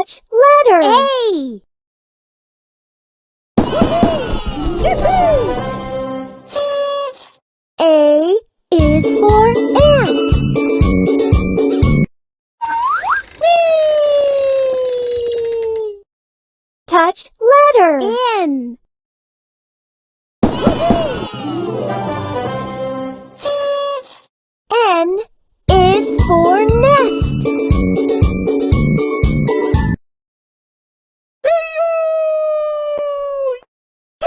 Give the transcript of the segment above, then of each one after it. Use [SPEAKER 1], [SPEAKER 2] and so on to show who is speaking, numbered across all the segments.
[SPEAKER 1] Touch letter
[SPEAKER 2] A.
[SPEAKER 1] A is for ant. Touch letter
[SPEAKER 2] N.
[SPEAKER 1] N is for nest.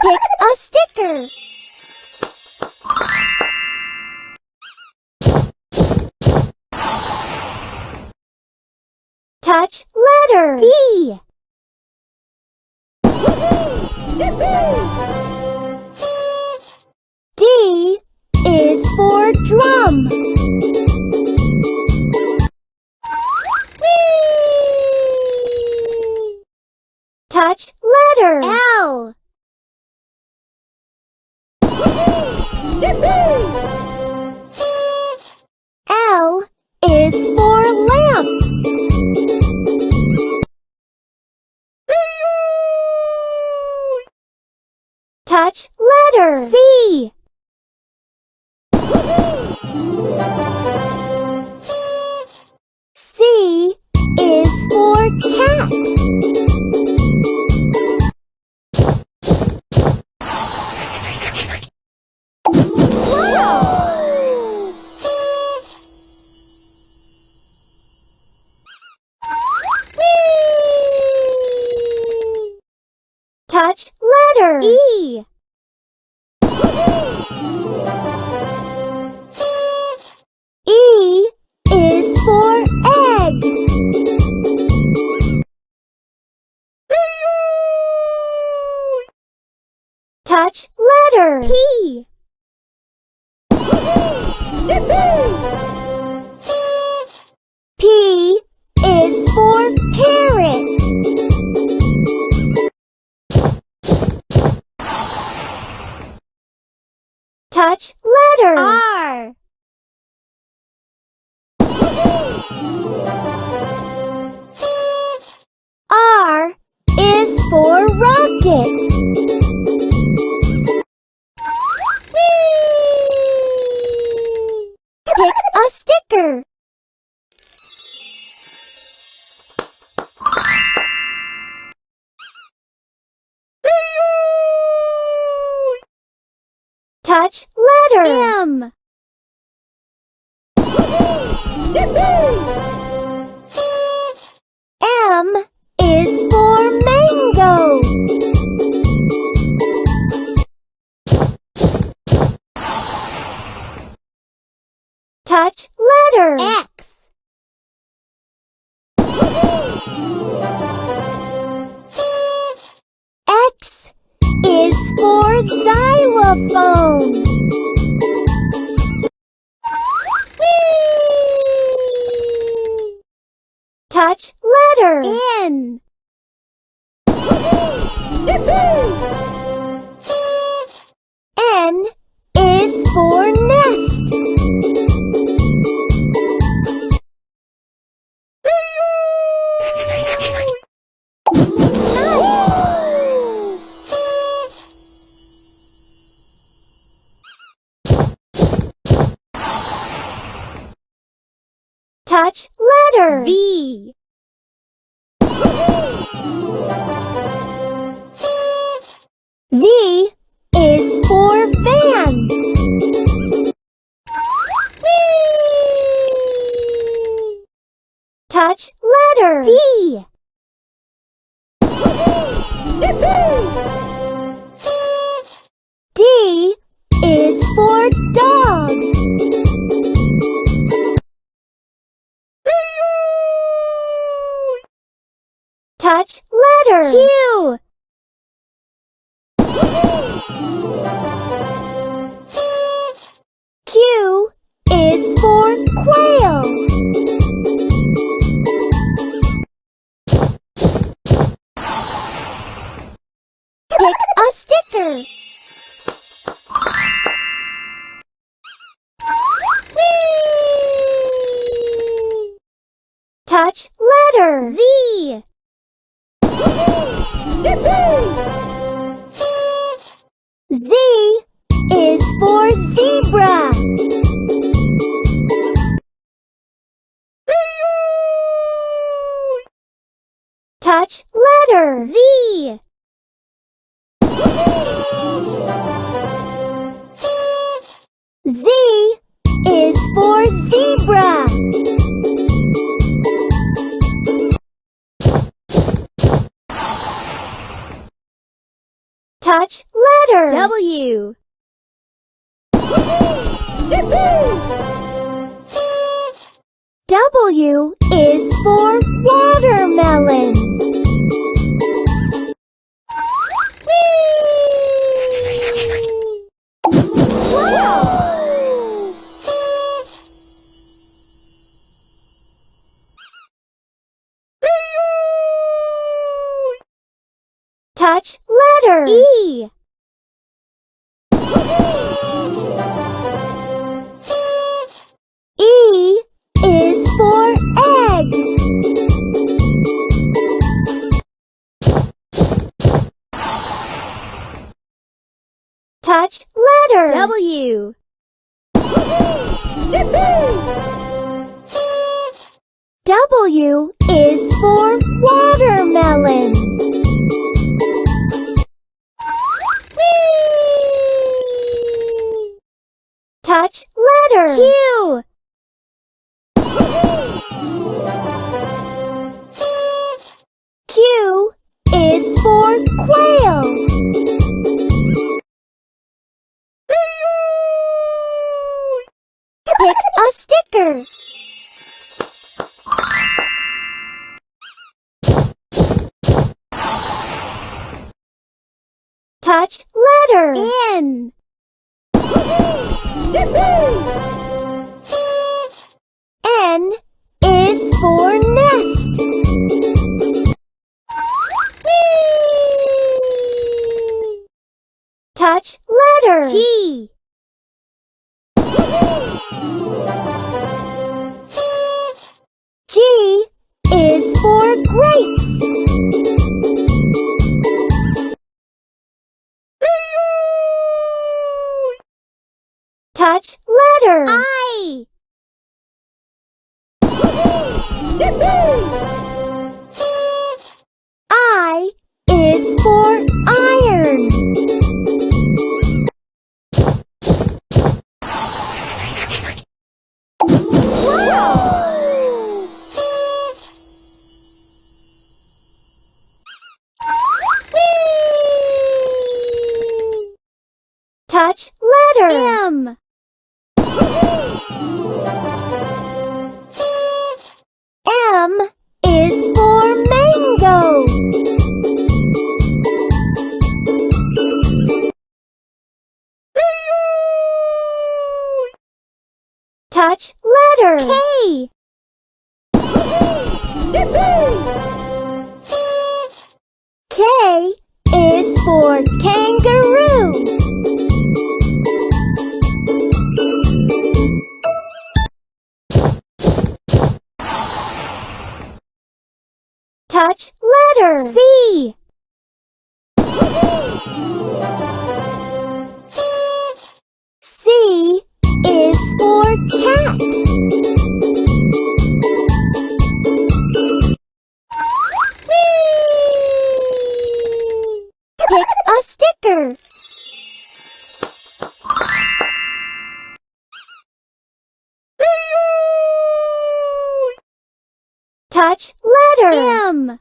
[SPEAKER 1] Pick a sticker. Touch letter
[SPEAKER 2] D.
[SPEAKER 1] D is for drum. Touch letter
[SPEAKER 2] L.
[SPEAKER 1] L is for lamp. Touch letter
[SPEAKER 2] C.
[SPEAKER 1] C is for cat. Touch letter
[SPEAKER 2] E.
[SPEAKER 1] E is for egg. Touch letter
[SPEAKER 2] P.
[SPEAKER 1] P is for parrot. Touch letter
[SPEAKER 2] R.
[SPEAKER 1] R is for rocket. Pick a sticker. Touch letter
[SPEAKER 2] M.
[SPEAKER 1] M is for mango. Touch letter
[SPEAKER 2] X.
[SPEAKER 1] X is for xylophone. Touch letter
[SPEAKER 2] N.
[SPEAKER 1] N is for nest. Touch letter
[SPEAKER 2] V.
[SPEAKER 1] V is for van. Touch letter
[SPEAKER 2] D.
[SPEAKER 1] D is for dog. Touch letter
[SPEAKER 2] Q.
[SPEAKER 1] Q is for quail. Pick a sticker. Touch letter
[SPEAKER 2] Z.
[SPEAKER 1] Z is for zebra. Touch letter.
[SPEAKER 2] Z.
[SPEAKER 1] Z is for zebra. Touch letter.
[SPEAKER 2] W.
[SPEAKER 1] W is for watermelon. Touch letter.
[SPEAKER 2] E.
[SPEAKER 1] E is for egg. Touch letter.
[SPEAKER 2] W.
[SPEAKER 1] W is for watermelon. Touch letter.
[SPEAKER 2] Q.
[SPEAKER 1] Q is for quail. Pick a sticker. Touch letter.
[SPEAKER 2] N.
[SPEAKER 1] N is for nest. Touch letter.
[SPEAKER 2] G.
[SPEAKER 1] G is for grapes. Touch letter.
[SPEAKER 2] I.
[SPEAKER 1] I is for iron. Touch letter.
[SPEAKER 2] M.
[SPEAKER 1] M is for mango. Touch letter.
[SPEAKER 2] K.
[SPEAKER 1] K is for kangaroo. Touch letter.
[SPEAKER 2] C.
[SPEAKER 1] C is for cat. Pick a sticker. Touch letter.
[SPEAKER 2] M.